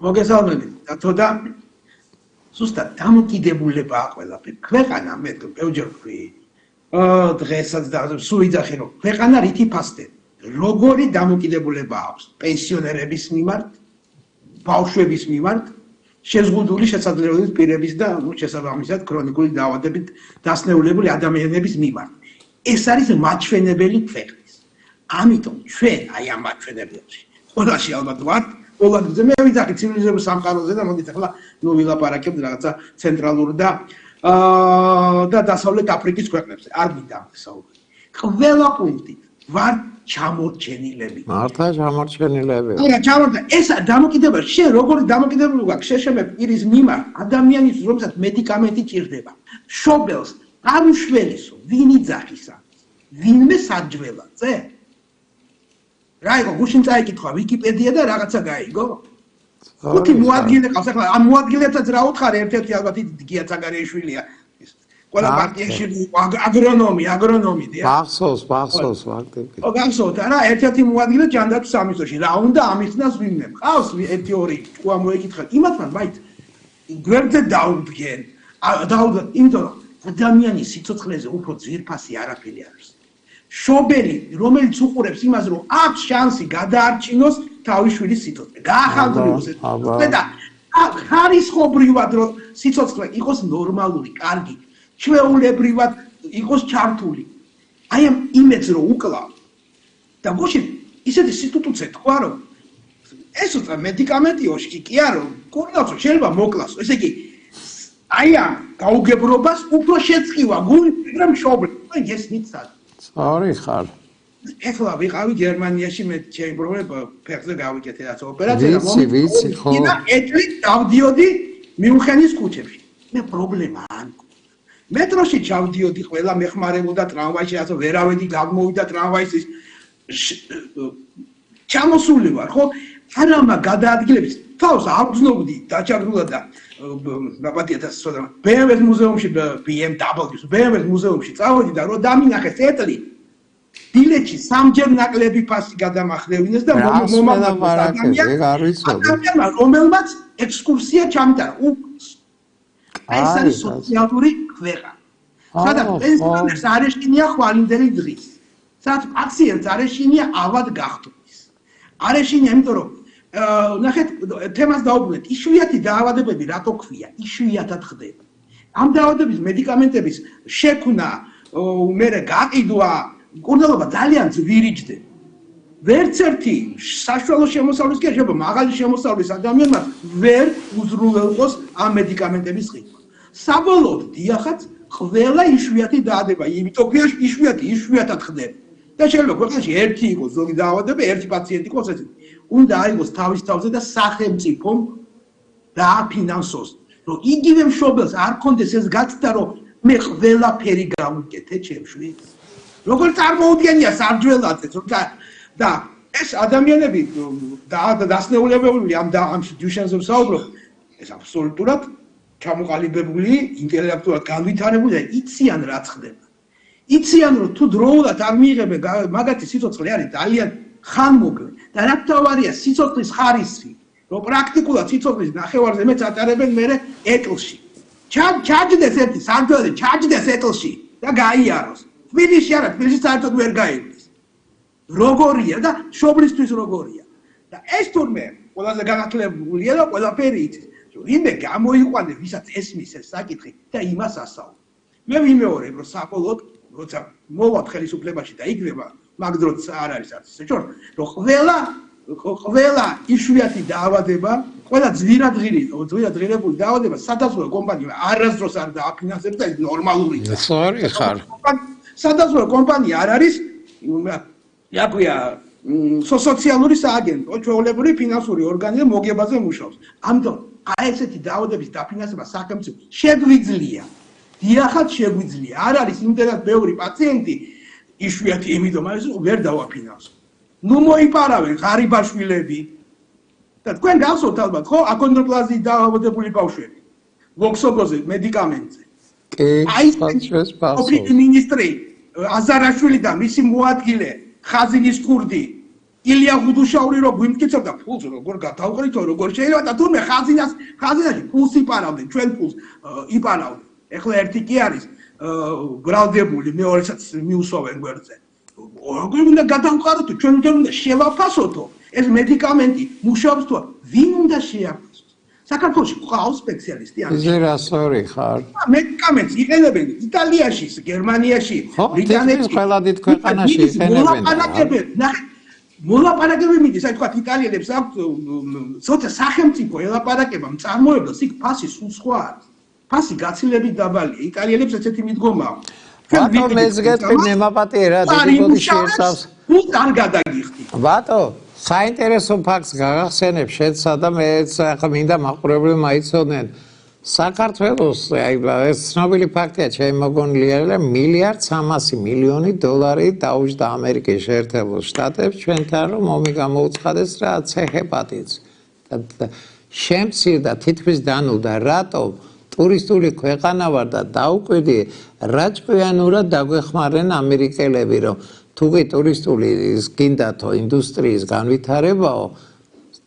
მოგესალმებით. და ზუსტად დამოკიდებულება ყველაფერი. ქვეყანა მე ბევრჯერ ვთქვი, დღესაც და სულ იძახი რომ ქვეყანა რითი ფასდება. როგორი დამოკიდებულება აქვს პენსიონერების მიმართ, ბავშვების მიმართ, შეზღუდული შესაძლებლობის პირების და შესაბამისად ქრონიკული დაავადებით დასნეულებული ადამიანების მიმართ. ეს არის მაჩვენებელი ქვეყნის. ამიტომ ჩვენ აი ამ მაჩვენებელში ყველაში ალბათ ვართ, ყველგანზე მე ვიძახი ცივილიზებულ სამყაროზე და მოდით ახლა ვილაპარაკებთ რაღაცა ცენტრალურ და დასავლეთ აფრიკის ქვეყნებზე. არ მინდა საუბარი. ყველა პუნქტით ვარ ჩამორჩენილები. მართლა ჩამორჩენილები. არა, ჩამორჩენილი. ეს დამოკიდებულება, შენ როგორი დამოკიდებულება გაქვს შეშემებ პირის მიმართ ადამიანის, რომელსაც მედიკამენტი ჭირდება. შობელს არ უშველისო, ვინ იძახისა? ვინმე საჯველაძე? რა იყო, გუშინ წაიკითხა ვიკიპედია და რაღაცა გაიგო? ხუთი მოადგილე ყავს, ახლა ამ მოადგილებსაც რა უთხარი, ერთ-ერთი ალბათ გია ცაგარეიშვილია. ყველა პარტიაში აგრონომი დია. ბახსოვს ვაქტები. გახსოვთ არა, ერთ-ერთი მოადგილე ჯანდაცვის სამინისტროში. რა უნდა ამიხსნას ვინმე? ყავს 1-2 ჭკუა მოეკითხა. იმათთან მაით გვერდზე დაუდგენ. დაუდგენ, იმიტომ რომ ადამიანის სიცოცხლეზე უფრო ძვირფასი არაფერი არ არის. შობელი, რომელიც უყურებს იმას, რომ აქვს შანსი გადაარჩინოს თავის შვილის სიცოცხლე. გაახალწულოს ეს და ხარისხობრივად რომ სიცოცხლე იყოს ნორმალური, კარგი, ჩვეულებრივად იყოს ჩართული. აი ამ იმედს რომ უკლავ და გუშინ ისეთი სიტუაცია თქვა რომ ეს უბრალოდ მედიკამენტიოში კი არა, კურნალს შეიძლება მოკლას. ესე იგი აი ამ გაუგებრობას უფრო შეწყვია გული რომ შობლი. ეს ნიშნავს ორი ხარ. ეხლა ვიყავი გერმანიაში მე ჩემი პრობლემა ფეხზე გავიკეთე რაც ოპერაცია ვიცი ხო. და ეტლით დავდიოდი მიუნხენის ქუჩებში. მე პრობლემა არ მეტროში ჩავდიოდი ყველა მეხმარებოდა ტრამვაიში ასე ვერავედი გამოვიდა ტრამვაის ჩამოსული ვარ ხო არამა გადაადგილების თავს აღგზნობდი დაჩაგრულად და ნაბადიათას სოდა BMW-ს მუზეუმში BMW-ს მუზეუმში წავედი და რომ დამინახეს ეტლი ბილეთში სამჯერ ნაკლები ფასი გადამახდევინეს და ადამიანმა რომელმაც ექსკურსია ჩამიტარა ეს არის სოციალური ქვეყანა. სადაც პენსიონერს არ ეშინია ხვალინდელი დღის. სადაც პაციენტს არ ეშინია ავად გახდომის. არ ეშინია, იმიტომ რომ ნახეთ, თემას დაუბრუნეთ, იშვიათი დაავადებები რატო ქვია? იშვიათად ხდება. ამ დაავადების მედიკამენტების შექმნა, მერე გაყიდვა, კურნალობა ძალიან ძვირიჯდება. ვერც ერთი საშუალო შემოსავლის კი შეიძლება მაღალი შემოსავლის ადამიანმა ვერ უზრუნველყოს ამ მედიკამენტების ყიდვა. საბოლოოდ დიახაც ყველა იშვიათი დაავადება, იმიტომ რომ იშვიათად ხდება. და შეიძლება ქვეყანაში ერთი იყოს ზოგი დაავადება, ერთი პაციენტი იყოს ესეთი. უნდა აიღოს თავის თავზე და სახელმწიფომ დააფინანსოს, რომ იგივე მშობელს არ კონდეს ეს გაცდა, რომ მე ყველაფერი გავუკეთე ჩემ შვილს. როგორ წარმოუდგენია სარჯველაძე, და ეს ადამიანები დასნეულებებული ამ დუშენზე ვსაუბრობ, ეს აბსოლუტურად ჩამოყალიბებული, ინტელექტუალურად განვითარებული და იციან რაც ხდება. იციან რომ თუ დროულად არ მიიღებენ მაგათი სიცოცხლე არის ძალიან ხანმოკლე და რა თავარია სიცოცხლის ხარისხი, რომ პრაქტიკულად სიცოცხლის ნახევარზე მეც ატარებენ მერე ეტლში. ჩაჯდეს ერთი სარჯველაძე, ჩაჯდეს ეტლში და გაიაროს. თბილისში არა, თბილისში საერთოდ ვერ გაივლის. როგორია და შობლისთვის როგორია. და ეს თურმე ყველაზე განათლებულია და ყველაფერი იცის. ვინმე გამოიყვანე, ვისაც ესმის ეს საკითხი და იმას ასაუბრებს. მე ვიმეორებ, რომ საბოლოოდ, როცა მოვალ ხელისუფლებაში და იგრება, მაგ დროც არ არის არც ისე ჩორ, რომ ყველა იშვიათი დაავადება, ყველა ძვირადღირებული დაავადება სადაზღვევო კომპანია არასდროს არ დააფინანსებს და ეს ნორმალურია. სორი ხარ. სადაზღვევო კომპანია არ არის სოციალური სააგენტო, ჩვეულებრივი ფინანსური ორგანო მოგებაზე მუშაობს. ამიტომ აი ესეთი დაავადების დაფინანსება სახელმწიფო შეგვიძლია. დიახაც შეგვიძლია. არ არის იმდენად ბევრი პაციენტი იშვიათი იმიტომ არის რომ ვერ დავაფინანსო. ნუ მოიპარავენ ღარიბაშვილები. და თქვენ გახსოვთ ალბათ ხო აკონდროპლაზიით დაავადებული ბავშვები. ვოქსოგოზე მედიკამენტზე. აი ოფისი მინისტრი აზარაშვილი და მისი მოადგილე ხაზინის კურდი ილია ღუდუშაური რო გვიმტკიცებდა ფულს როგორ გადავყრითო როგორ შეიძლება და თურმე ხაზინაში ფულს იპარავდნენ ჩვენ ფულს იპარავდნენ ეხლა ერთი კი არის ბრალდებული მეორესაც მიუსვავენ გვერდზე როგორ უნდა გადავყაროთ ჩვენ უნდა შევაფასოთო ეს მედიკამენტი მუშაობს თუ ვინ უნდა შეაფასოს საქართველოში ყავს სპეციალისტი ამის იზერასორი ხარ მედიკამენტს იყენებენ იტალიაში გერმანიაში ბრიტანეთში ყველა დიდ ქვეყანაში იყენებენ მოლაპარაკებები მიდის, აი თქვა იტალიელებს აქვს ცოტა სახელმწიფო ელაპარაკება მწარმოებელს, იქ ფასი სულ სხვა არის. ფასი გაცილებით დაბალია. იტალიელებს ესეთი მიდგომა აქვს. ბატო მეც გეტყვი ნემაპატიერა დიდი შეერთავს. უთ არ გადაგიხდი. ბატო საინტერესო ფაქტს გაგახსენებ შენსა და მეც ახლა მინდა მაყურებლები მაიცოდნენ. საქართველოს აი ეს ცნობილი ფაქტია ჩემი მოგონილია $1.3 მილიონი დაუჯდა ამერიკის შეერთებულ შტატებს ჩვენთან რომ ომი გამოუცხადეს რა ცეჰეპატიტს და შემცირდა თითქმის განულდა რატომ ტურისტული ქვეყანა ვარ და დაუკვირდი რა ჭკვიანურად დაგვეხმარენ ამერიკელები რომ თუღი ტურისტული გინდათო ინდუსტრიის განვითარებაო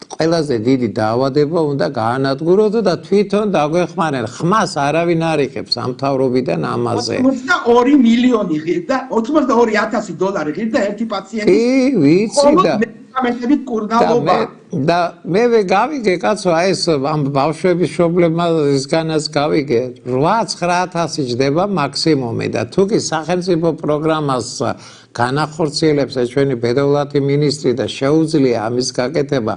ყველაზე დიდი დაავადება უნდა გაანადგუროთ და თვითონ დაგვეხმარენ. ხმას არავინ არ იღებს სამთავრობიდან ამაზე. 82 მილიონი ღირდა, $82,000 ღირდა ერთი პაციენტის. კი, ვიცი და მედიკამენტებით კურნალობა. და მე გავიგე კაცო, აი ეს ამ ბავშვების პრობლემისგანაც გავიგე. 8-9,000 ჯდება მაქსიმუმი და თუ კი სახელმწიფო პროგრამას განახორციელებს ჩვენი ბედოვლათი მინისტრი და შეუძლია ამის გაკეთება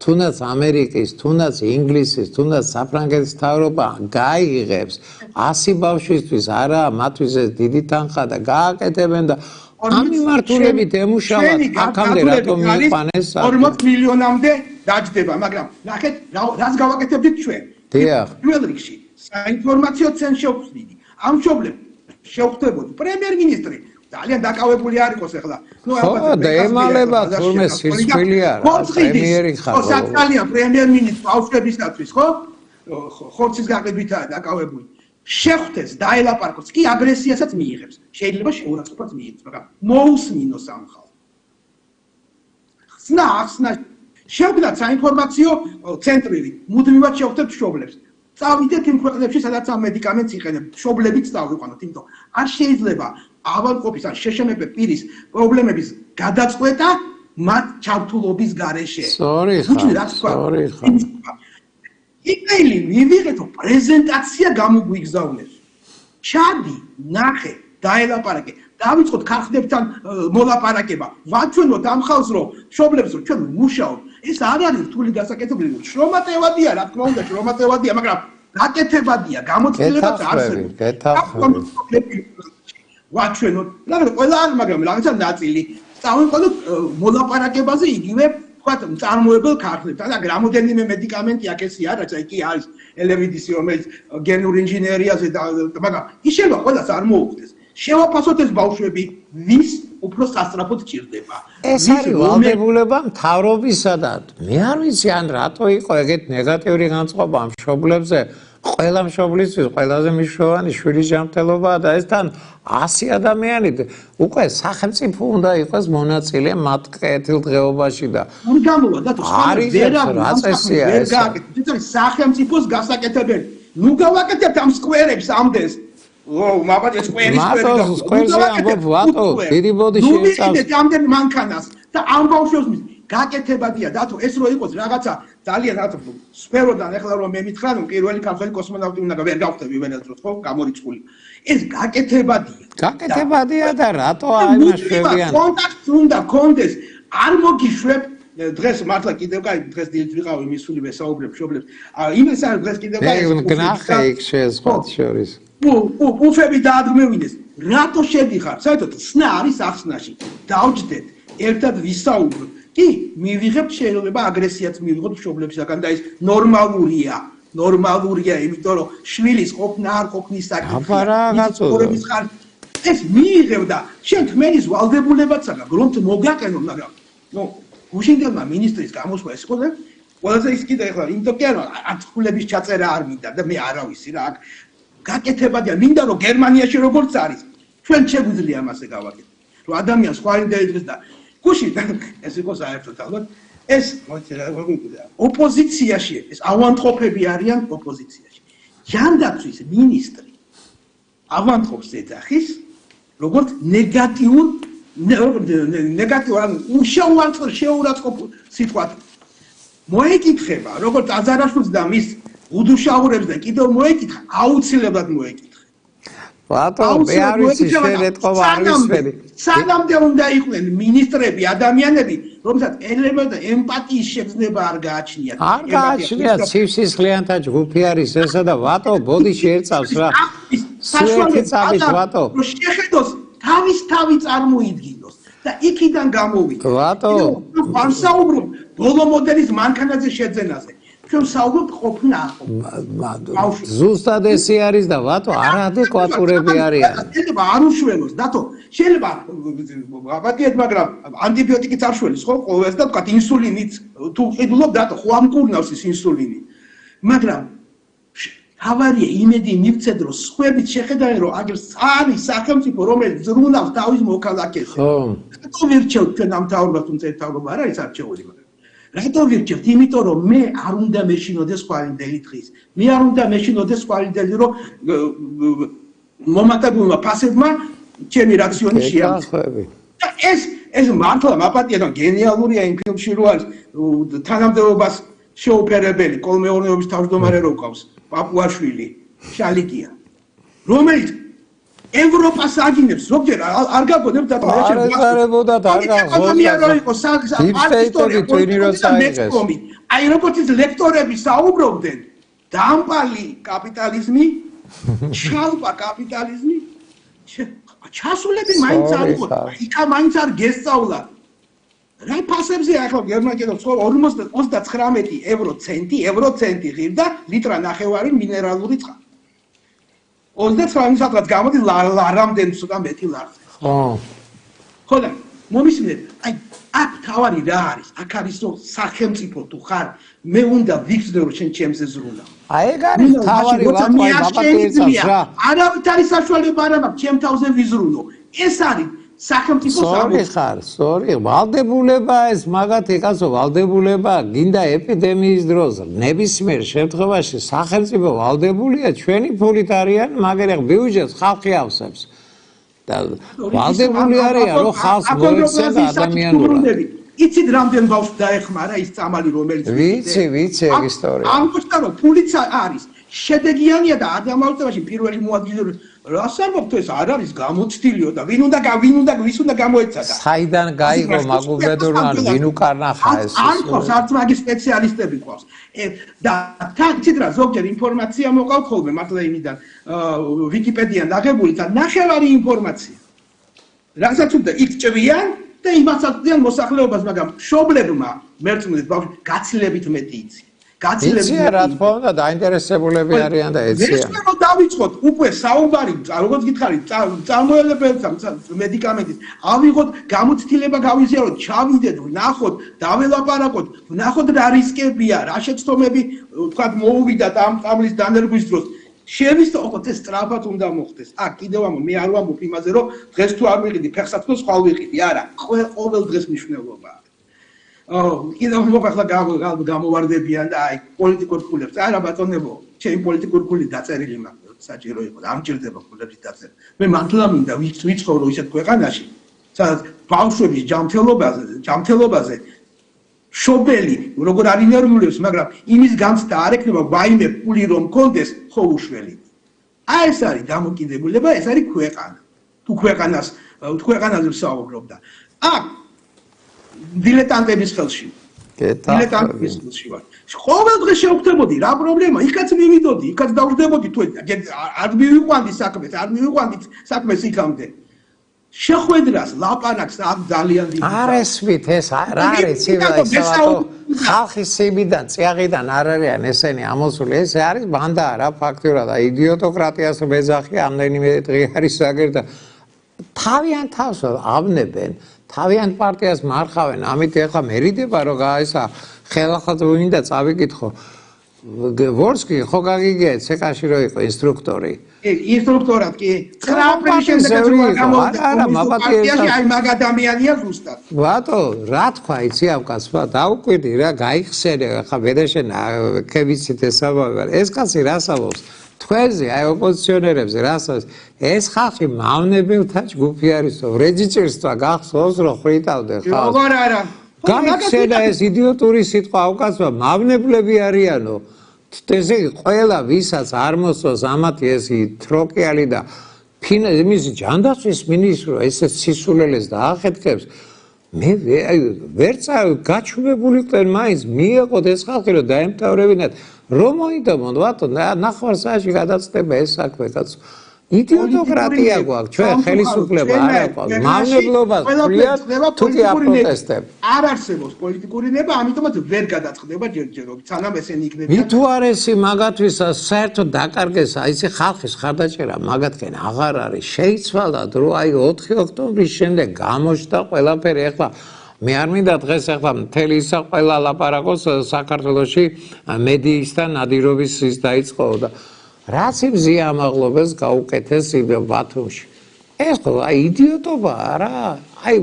თუნდაც ამერიკის, თუნდაც ინგლისის, თუნდაც საფრანგეთის მთავრობა გაიღებს 100 ბავშვისთვის არა მათთვის ეს დიდი თანხა და გააკეთებენ და ამ მიმართულებით ემუშავათ აქამდე რატომ მიიყვანეს 40 მილიონამდე დაჯდება მაგრამ ნახეთ რას გავაკეთებდით ჩვენ პირველ რიგში საინფორმაციო ცენტრში შევხვდით ამ მშობლებს შევხვდებოდი პრემიერ-მინისტრი ძალიან დაკავებული არ იყოს ახლა. ხო, და ემალება თურმე სირცხვილი არა, პრემიერი ხარ. ხო, ძალიან პრემიერ-მინისტრი ბავშვებისათვის, ხო? ხორცის გაყიდვითაა დაკავებული. შეხვდეს, დაელაპარაკოს, კი აგრესიასაც მიიღებს. შეიძლება შეურაცხყოფაც მიიღოს, მაგრამ მოусმინოს ამ ხალხს. ხსნა შევქმნათ საინფორმაციო ცენტრი, მუდმივად შევხვდებთ მშობლებს. წავიდეთ იმ ქვეყნებში, სადაც ამ მედიკამენტს იყენებთ, მშობლებიც წავიყვანოთ, იმიტომ არ შეიძლება ავადმყოფის ან შეშემეფე პირის პრობლემების გადაწყვეტა მათ ჩართულობის გარეშე. სორი ხარ. email-ი მივიღეთო პრეზენტაცია გამოგვიგზავნეს. ჩადი, ნახე, დაელაპარაკე. დავიწყოთ ქარხნებთან მოლაპარაკება. ვაჩვენოთ ამ ხალხს რომ მშობლებს რომ ჩვენ ვმუშაობთ. ეს არ არის რთული გასაკეთებელი. შრომატევადია, რა თქმა უნდა, შრომატევადია, მაგრამ გაკეთებადია, გამოცდილებაც არსებობს. ვაჩვენოთ, მაგრამ ყველა არ, მაგრამ რაღაცა ნაწილი. წავიყვანოთ მოლაპარაკებაზე იგივე, ვთქვათ, მწარმოებელ ქარხნებთან და რამოდენიმე მედიკამენტი აქ ესე არის, აი კი არის ელევიდისი, რომელიც გენურ ინჟინერიაზე და მაგრამ ისევა ყველას არ მოუხდეს. შევაფასოთ ეს ბავშვები, ვის უფრო სასწრაფოდ ჭირდება. ეს არის ვალდებულება მთავრობისა და მე არ ვიცი ან რატო იყო ეგეთ ნეგატიური განწყობა მშობლებზე. ყველა მშობლისთვის ყველაზე მნიშვნელოვანი შვილიჯანმრთელობაა და ეს თან 100 ადამიანი უკვე სახელმწიფო უნდა იყოს მონაწილე მათ კეთილდღეობაში და არ გამოვა და არის რა წესია ეს ეს სახელმწიფოს გასაკეთებელი ნუ გავაკეთებთ ამ სკვერებს ამდენს მაგათ სკვერის დიდი ბოდიში იწავს ამდენ მანქანას და ამ ბავშვებს გაკეთებადია დათო ეს რო იყოს რაღაცა ძალიან რატო სფეროდან ეხლა რომ მე მითხრა რომ პირველი ქართველი კოსმონავტი უნდა ვერ გავხდები ვენეძროს ხო გამორიცხული ეს გაკეთებადია და რატო აიმაშვებიან კონტაქტი უნდა კონდეს არ მოგიშვებ დღეს მართლა კიდევ კაი დღეს დილით ვიყავი მისული ვესაუბრებ მშობლებს იმის არ დღეს კიდევ კაი გნახე იქ შეესხოთ შორის უფები დაადგმევინეს რატო შედიხარ საერთოდ სნა არის ახსნაში დავჯდეთ ერთად ვისაუბროთ კი მივიღებთ შეიძლება აგრესიაც მივიღოთ მშობლებისაგან და ეს ნორმალურია იმიტომ რომ შვილის ყოფნა არ ყოფნის საკითხია ეს მიიღებ და შენ თმენის ვალდებულებაც აქვს რომ მოგაკენო მაგრამ ნუ გუშინდელმა მინისტრის გამოსვლა ეს ყველაზე ის კიდე ახლა იმიტომ კი არა ათქულების ჩაწერა არ მინდა და მე არავისი რა გაკეთებადია მინდა რომ გერმანიაში როგორც არის ჩვენ შეგვიძლია ამასე გავაკეთოთ რომ ადამიანს ხვალინდელი დღეს და გუშინ ეს იყო საერთოდ ალბათ ეს ოპოზიციაში ეს ავანტყოფები არიან ოპოზიციაში ჯანდაცვის მინისტრი ავანტყოფს ეძახის როგორც ნეგატიურ შეურაცხყოფ სიტყვად მოეკითხება როგორც აზარაშვილს და მის უდუშაურებს და კიდევ მოეკითხა აუცილებლად მოეკითხა ბატონო მე არ ვიცი შენ ეთყობა არ ვისმენი სანამდე უნდა იყვნენ მინისტრები ადამიანები რომელსაც ელემენტ ემპათიის შეგრძნება არ გააჩნიათ არ გააჩნიათ სისხლიანთა ჯგუფი არის ესა და ვატო ბოდი შეერწავს რა სუეთი წამის ვატო შეხედოს თავი წარმოიდგინოს და იქიდან გამოვიდა ვატო არ საუბრობ ბოლო მოდელის მანქანაზე შეძენაზე ჩვენ საუბრობთ ყოფნა ზუსტად ესე არის და ვატო არადეკვატურები არიან შეიძლება არ უშველოს დათო შეიძლება აბადიეთ მაგრამ ანტიბიოტიკიც არ შველის ხო ყოველს და თქვა ინსულინიც თუ ყიდულობ დათო ხო ამკურნავს ის ინსულინი მაგრამ თავარია იმედი მივცეთ რომ სხვებით შეხედავენ რომ აგერ არის სახელმწიფო რომელიც ზრუნავს თავის მოქალაქეს ხო რატო ვირჩევთ ჩვენ ამ თავრობას თუმცა ეს თავრობა არ არის არჩეული რატო ვირჩევთ იმიტომ რომ მე არ უნდა მეშინოდეს ხვალინდელი დღის მე არ უნდა მეშინოდეს ხვალინდელი რომ მომატებულმა ფასებმა ჩემი რაციონი შეამცირა და ეს მართლა მაპატია და გენიალურია იმ ფილმში რო არის თანამდებობას შეუფერებელი კოლმეურნეობის თავმჯდომარე რო ყავს პაპუაშვილი შალიკია რომელიც ევროპას აგინებს ზოგჯერ არ გაგონებ და არ ეზარებოდა და არ გაგონებოდა აი როგორც ის ლექტორები საუბრობდნენ დამპალი კაპიტალიზმი ჩალპა კაპიტალიზმი ჩასულები მაინც არ იყო იქა მაინც არ გესწავლა რა ფასებზე ახლა გერმანიაში 59 ევროცენტი ღირდა ლიტრა ნახევარი მინერალური წყალი 29 საათად გამოდის რამდენი ცოტა მეტი ლარზე ხო და მომისმინეთ აი აქ თავარი რა არის აქ არის რომ სახელმწიფო თუ ხარ მე უნდა ვიქცნე რომ შენ ჩემზე ზრუნავ აი ეგ არის თავარი ვატყვი მაპატიეცავს რა არავით არის საშუალება არ მაქვს ჩემ თავზე ვიზრუნო ეს არის სახელმწიფო სწორი ვალდებულება ეს მაგათი კაცო ვალდებულება გინდა ეპიდემიის დროს ნებისმიერ შემთხვევაში სახელმწიფო ვალდებულია ჩვენი ფულით არიან მაგრამ ბიუჯეტს ხალხი ავსებს და ვალდებული არიან რომ ხალხს მოეცენ ადამიანურად იცით რამდენ ბავშვს დაეხმარა ის წამალი რომელიც ვიცი ეგ ისტორია ამბობთ რომ ფულიც არის შედეგიანია და ადამიანობაში პირველი მოადგილე რას ამბობთ ეს არ არის გამოცდილიო და ვის უნდა გამოეცადა საიდან გაიგო მაგუბედურმან ვინ უკარნახა ეს არ ყავს არც მაგის სპეციალისტები ყავს და თან ციდრა ზოგჯერ ინფორმაცია მოყავ ხოლმე მართლა იმიდან ვიკიპედიიდან აღებული და ნახევარი ინფორმაცია რასაც უნდა იქ ჭვიან და იმასაც დიან მოსახლეობას მაგრამ მშობლებმა მერწმუნეთ ბავშვი გაცილებით მეტი იცი გაცილებით რა თქმა უნდა დაინტერესებულები არიან და ეციან ეს რომ დავიწყოთ უკვე საუბარი როგორც გითხარით წარმოებლებელთა მედიკამენტის ავიღოთ გამოცდილება გავიზიაროთ ჩავიდეთ ვნახოთ დაველაპარაკოთ ვნახოთ რა რისკებია რა შეცდომები თქვა მოუვიდათ ამ წამლის დანერგვის დროს შევისწავლოთ ეს სწრაფად უნდა მოხდეს აქ კიდევ მე არ ვამბობ იმაზე რომ დღეს თუ არ ვიყიდი ფეხსაცმელს ხვალ ვიყიდი არა ყოველ დღეს მნიშვნელობაა კიდევ მოხახლა გამოვარდებიან და აი პოლიტიკურ ფულებს არა ბატონებო ჩემი პოლიტიკური ფული დაწერილი მაქვს საჭირო იყო და ამჭირდება ფულების დაწერა მე მართლა მინდა ვიცხოვრო ისეთ ქვეყანაში სადაც ბავშვების ჯანმრთელობაზე შობელი როგორ არ ინერვიულებს მაგრამ იმის განცდა არ ექნება ვაიმე ფული რომ მქონდეს ხო უშველი აი ეს არის დამოკიდებულება ეს არის ქვეყანა თუ ქვეყანაზე ვსაუბრობ და აქ დილეტანტების ხელში ვარ. ყოველ დღეს შევხვდებოდი რა პრობლემა, იქაც მივიდოდი, იქაც დავждებოდი თუ არ მივიყვანდი საქმეს, არ მივიყვანდი საქმეს იქამდე. შეხვედრას, ლაპარაკს აქ ძალიან დიდი. არ ესმით ეს რა არის ცივსავატო ხალხის სიმიდან, წიაღიდან არ არიან ესენი ამოსული, ეს არის ბანდა რა ფაქტურად, იდიოტოკრატიას მეძახი ამდენიმე დღე არის აგერდა თავიანთ თავს ავნებენ. თავიანთ პარტიას მარხავენ, ამით ეხლა მერიდება რომ ესა ხელახლა მინდა წავიკითხო. ვორსკი ხო გაგიგია ცეკაში რო იყო ინსტრუქტორი. ინსტრუქტორად კი 9 აპრილის შემდეგ რო გამოვიდა კომუნისტიაში აი მაგ ადამიანია ზუსტად. ბატო, რა თქვა იცი ამ კაცმა? დაუკვირდი რა, გაიხსენე, ხა ბედაშენ ქებიცით ესაბამება. ეს კაცი რას ამბობს? თქვენზე, აი ოპოზიციონერებზე რასაც ეს ხალხი მავნებელთა ჯგუფი არისო, რეჯიჭირსა გახსოვს რომ ხრიტავდნენ ხალხს. როგორ არა? გაიხსენა ეს იდიოტური სიტყვა უკაცმა მავნებლები არიანო. ესე ყველა ვისაც არ მოსწონს ამათი ეს თროკიალი და იმისი ჯანდაცვის მინისტრო ესე სისულელეს დაახეთქებს მე ვერ გაჩუმებული ყდენ მაინც მიეყოთ ეს ხალხი რომ დაემთავრებინათ რომ მოიდომონ ბატო ნახევარ-საათში გადაცდება ეს საქმე კაცო იდიოტოკრატია გვაქვს ჩვენ ხელისუფლება არ აქვს მავნებლობას ვიათ თუ კი აპროტესტებ არ არსებობს პოლიტიკური ნება ამიტომაც ვერ გადაწყდება ჯერჯერობით სანამ ესენი იქნებიან მით უარესი მაგათთვის საერთოდ დაკარგეს აი ეს ხალხის ხარდაჭერა მაგათკენ აღარ არის შეიცვალა დრო აი 4 ოქტომბრის შემდეგ გამოჩნდა ყველაფერი ახლა მე არ მინდა დღეს ახლა მთელი ისა ყველა ლაპარაკოს საქართველოში მედიის და ნადირობის ის დაიწყო და რაც იმ ზიამაღლობებს გაუკეთეს ბათუმში. ეს ხო აი იდიოტობაა რა. აი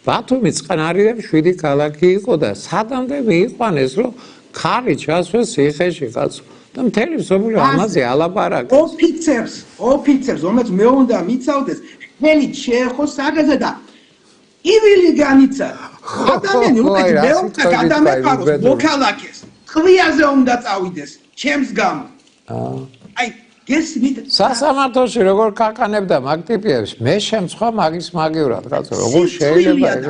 ბათუმი წყნარიდან 7 ქალაქი იყო და სადამდე მიიყვანეს რომ ხალი ჩასვეს ციხეში კაცო. და მთელი მსოფლიო ამაზე ალაპარაკებს. ოფიცერს რომელიც მე უნდა მიცავდეს ხელით შეეხო საგაზე და ივილი განიცადა. ადამიანი უკვე მე უნდა გადამეყაროს მოქალაქეს. ხვიაზე უნდა წავიდეს ჩემს გამო. აი გესმით სასამართლოში როგორ კაკანებდა მაგ ტიპებს მე შემცხვა მაგის მაგივრად კაცო როგორ შეიძლება ეგ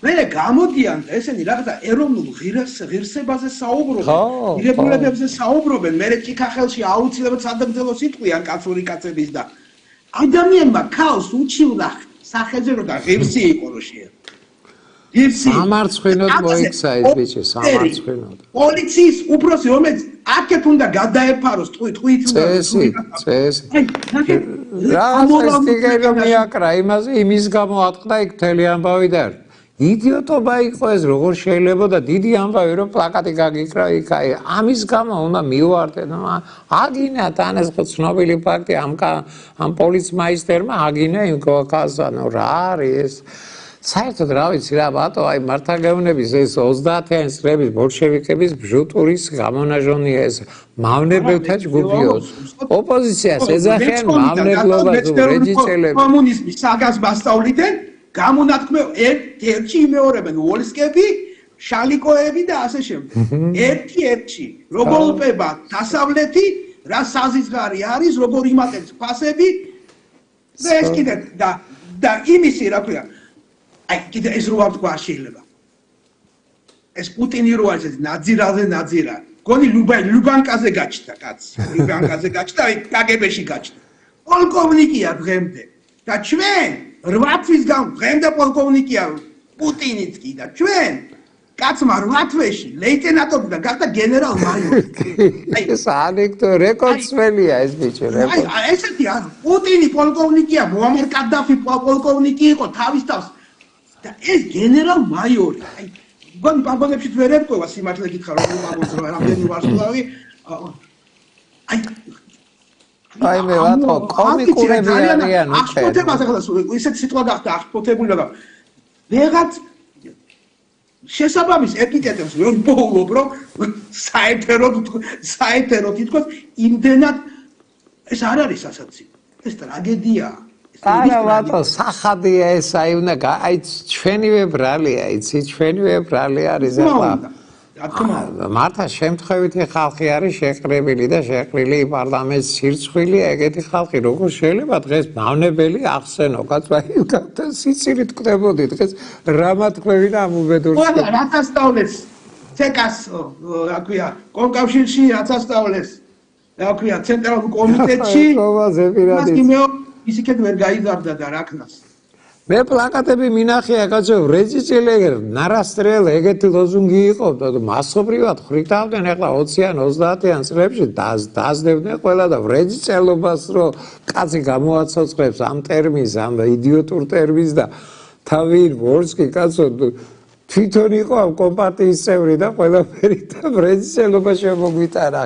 მე გამოდიან ესენი რაღაცა ეროვნულ ღირსებაზე საუბრობენ ირეგულირებებზე საუბრობენ მე ჭიქახელში აუცილებლად სადამძელო სიტყვიან კაცური კაცების და ადამიანმა ქაოს უჩივლა სახეზე რომ და ღირსი იყო რო შეიძლება სამარცხვინოდ მოიქცა ეს ბიჭი სამარცხვინოდ პოლიციის უფროსი რომელიც აქეთ უნდა გადაეფაროს ტყვით წესი რა სტიგერი რომ მიაკრა იმაზე იმის გამო ატყდა იქ მთელი ამბავი და იდიოტობა იყო ეს როგორ შეიძლება და დიდი ამბავი რომ პლაკატი გაგიკრა იქ აი ამის გამო უნდა მივარდეთ აგინა თან ეს ხო ცნობილი ფაქტი ამ პოლიცმაისტერმა აგინა იმ კაზანო რა არის საერთოდ რა ვიცი რა ბატო აი მართლგეუნების ეს 30-იანი წლების ბოლშევიკების ბჟუტურის გამონაჟონია ეს მავნებელთა ჯგუფიო ოპოზიციას ეძახიან მავნებლობას რეჯიჭელებს კომუნიზმის საგას მასწავლიდან გამონათქმევ ერთ-ერთი იმეორებენ ვოლსკები შალიკოები და ასე შემდეგ ერთ-ერთი როგორ უპება დასავლეთი რა საზიზღარი არის როგორ იმატებს ფასები და ეს კიდე და იმისი რა ქვია აი კიდე ეს რო არ თქვა შეიძლება ეს პუტინი რო არის ნაძირა გონი ლუბანკაზე გაჩნდა კაცი ლუბანკაზე გაჩნდა აი კგბ-ში გაჩნდა პოლკოვნიკია დღემდე და ჩვენ 8 თვის გამ დღემდე პოლკოვნიკია პუტინიც კი და ჩვენ კაცმა 8 თვეში ლეიტენანტობი და გახდა გენერალ-მაიორი აი ეს ანექტო რეკორდსმენია ეს ბიჭი აი ესეთი არ პუტინი პოლკოვნიკია მუამარ კადაფი პოლკოვნიკი იყო თავის თავს და ეს გენერალ-მაიორი აი გონ პაგონებში ვერ ეთქვა სიმართლე გითხრა რომ პაგონს რა რამდენი ვარსკვლავი აი მე ვატყო კომიკურები არიან ახსოვდება ახლა ისეთ სიტყვა გახდა ახსოვებული და ვეღაც შესაბამის ეპიტეტებს ვერ მოვულობ რომ საერთოდ თითქოს იმდენად ეს არ არის ასაცი ეს ტრაგედიაა არა ბატო სახადია ეს აი უნდა აი ჩვენივე ბრალია იცი ჩვენივე ბრალი არის ახლა მართლა შემთხვევითი ხალხი არის შეყრებილი და შეყრილი პარლამენტის სირცხვილი ეგეთი ხალხი როგორ შეიძლება დღეს მავნებელი ახსენო კაცო აი სიცილით კვდებოდი დღეს რამათქვევი და ამ უბედურს ყველა რაც ასწავლეს ცეკას რა ქვია კონკავშირში რაც ასწავლეს რა ქვია ცენტრალურ კომიტეტში ისიქეთ ვერ გაიზარდა და რაკნას მე პლაკატები მინახია კაცო რეჯიჭელეგერ ნარასტრელ ეგეთი ლოზუნგი იყო და მასობრივად ხრიტავდნენ ახლა 20-იან 30-იან წლებში დაძლებდნენ ყველა და რეჯიჭელობას რომ კაცი გამოაცოცხლებს ამ ტერმინს ამ იდიოტურ ტერმინს და თავი ვორსკი კაცო თვითონ იყო ამ კომპარტიის წევრი და ყველაფერი და პრეზიდენტობა შემოგვიტანა.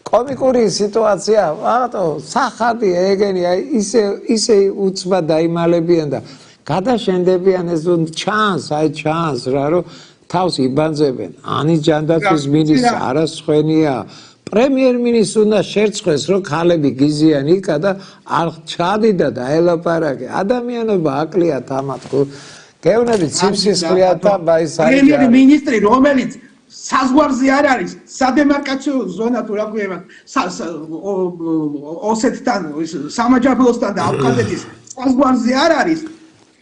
კომიკური სიტუაცია, ბატონო, სახადი ეგენი ისე უცბად დაიმალებიან და გადაშენდებიან ეს ჩანს რა რომ თავს იბანძებენ. ანის ჯანდაცვის მინისტრს არასხვენია. პრემიერ-მინისტრს უნდა შერწყდეს რომ ქალები გიზიან იქა და არ ჩადიდა და ელაპარაკე. ადამიანობა აკლია თამათ. გეუბნები ციფსისხლია და ბაისაი. პრემიერ-მინისტრი რომელიც საზღვარზე არ არის, სადემარკაციო ზონა თუ რა ქვია, ოსეთთან, სამაჯაბლოსთან და აფხაზეთის საზღვარზე არ არის,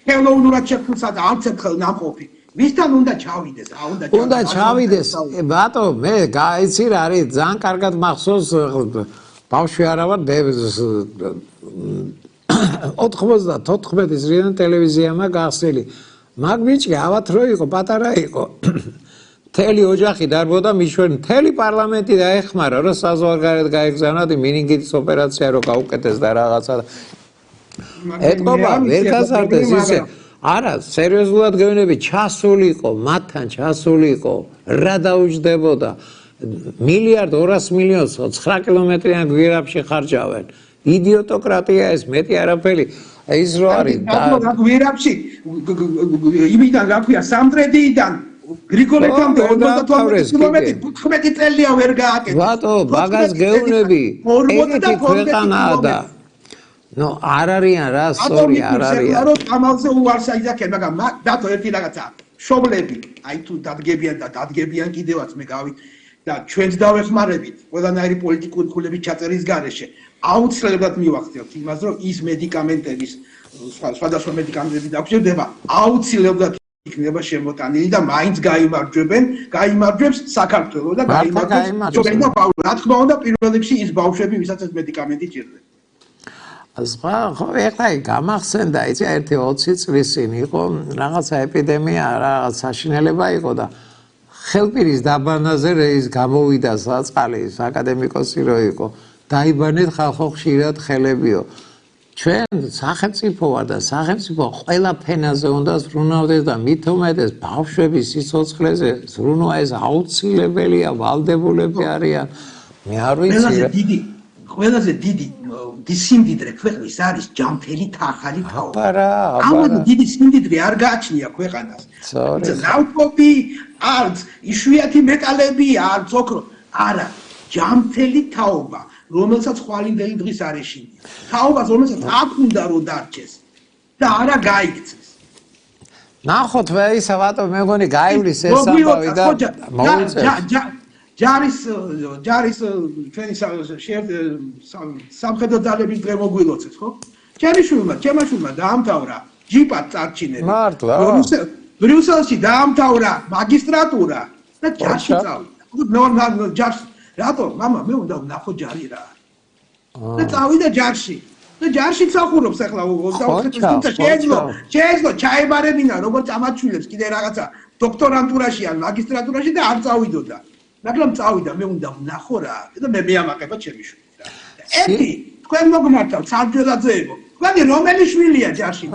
ხელოვნურად შექმნილსა და არც ერთხელ ნამყოფი. ვისთან უნდა ჩავიდეს? უნდა ჩავიდეს. ბატონო, მე იცი რა არის, ძალიან კარგად მახსოვს ბავშვი არა ვარ, 94-ის რიდან ტელევიზიამა გახსნილი. მაგ ბიჭი ავად რო იყო, პატარა იყო. მთელი ოჯახი დარბოდა მიშვენ, მთელი პარლამენტი დაეხმარა, რომ საზღვარგარეთ გაეგზავნა და მინინგიტის ოპერაცია რო გაუკეთეს და რაღაცა. ეთყობა, ვერ გაზარდეს ისე. არა, სერიოზულად გეუბნები, ჩასული იყო, მათთან ჩასული იყო, რა დაუჯდებოდა. 1.2 მილიარდს 9 კილომეტრიან გვირაბში ხარჯავენ. იდიოტოკრატია ეს, მეტი არაფერი. ის რო არის და გვირაბში იმიდან რა ქვია, სამტრედიიდან გრიგოლეთამდე 52 კილომეტრი 15 წელია ვერ გააკეთა. ბატონო, მაგას გეუბნები, ეგეთი ქვეყანაა და ნუ არ არიან რა, სწორი არ არიან. რომ ამალზე უარს აიძახენ, მაგრამ ბატონო ერთი რაღაცა, შობლები, აი თუ დადგებიან კიდევაც მე გავით და ჩვენც დავეხმარებით ყველანაირი პოლიტიკური ხულების ჩაწერის გარეშე. აუცილებლად მივახდენთ იმას, რომ ის მედიკამენტების სხვადასხვა მედიკამენტები დაგჭირდება, აუცილებლად იქნება შემოტანილი და მაინც გაიმარჯვებს საქართველოს და გაიმარჯვებს ჩვენ და ბავშვები. რა თქმა უნდა, პირველ რიგში ის ბავშვები, ვისაც ეს მედიკამენტი ჭირდება. ხო, ეხლა გამახსენდა, იცი, ერთი 20 წლის წინ იყო რაღაცა ეპიდემია, რაღაც საშინელება იყო და ხელპირის დაბანაზე ის გამოვიდა საწყალი, აკადემიკოსი რო იყო. დაიბანეთ ხალხო ხშირად ხელებიო. ჩვენ სახელმწიფო ვარ და სახელმწიფო ყველა ფენაზე უნდა ზრუნავდეს და მით უმეტეს ბავშვების სიცოცხლეზე ზრუნვა ეს აუცილებელია, ვალდებულები არიან. მე არ ვიცი. ყველაზე დიდი სიმდიდრე ქვეყნის არის ჯანმრთელი ახალი თაობა. აბარა. ამაზე დიდი სიმდიდრე არ გააჩნია ქვეყანას. ნავთობი, არც იშვიათი მეტალები, არც ოქრო. არა, ჯანმრთელი თაობა, რომელსაც ხვალინდელი დღის არ ეშინია. თაობას, რომელსაც აქ უნდა რომ დარჩეს და არა გაიქცეს. ნახოთ მე ისა ბატონო, მე მგონი გაივლის ეს ამბავი და მოუწევს. ჯარის ჩვენი სამხედრო ძალების დღე მოგვილოცეთ, ხო? ჩემმა შვილმა დაამთავრა ჯიპად წარჩინები. მართლა? ბრიუსელში დაამთავრა მაგისტრატურა და ჯარში წავიდა. ჯარში რატო? მამა, მე უნდა ვნახო ჯარი რა. და წავიდა ჯარში. და ჯარში წახურობს ახლა 24 შეეძლო ჩაებარებინა როგორც ამათშვილებს კიდე რაღაცა დოქტორანტურაში ან მაგისტრატურაში და არ წავიდოდა. მაგრამ წავიდა, მე უნდა ვნახო რა და მე მეამაყება ჩემი შვილი და ერთი თქვენ მოგმართავთ სამჯელაძეებო. თქვენი რომელი შვილია ჯარში?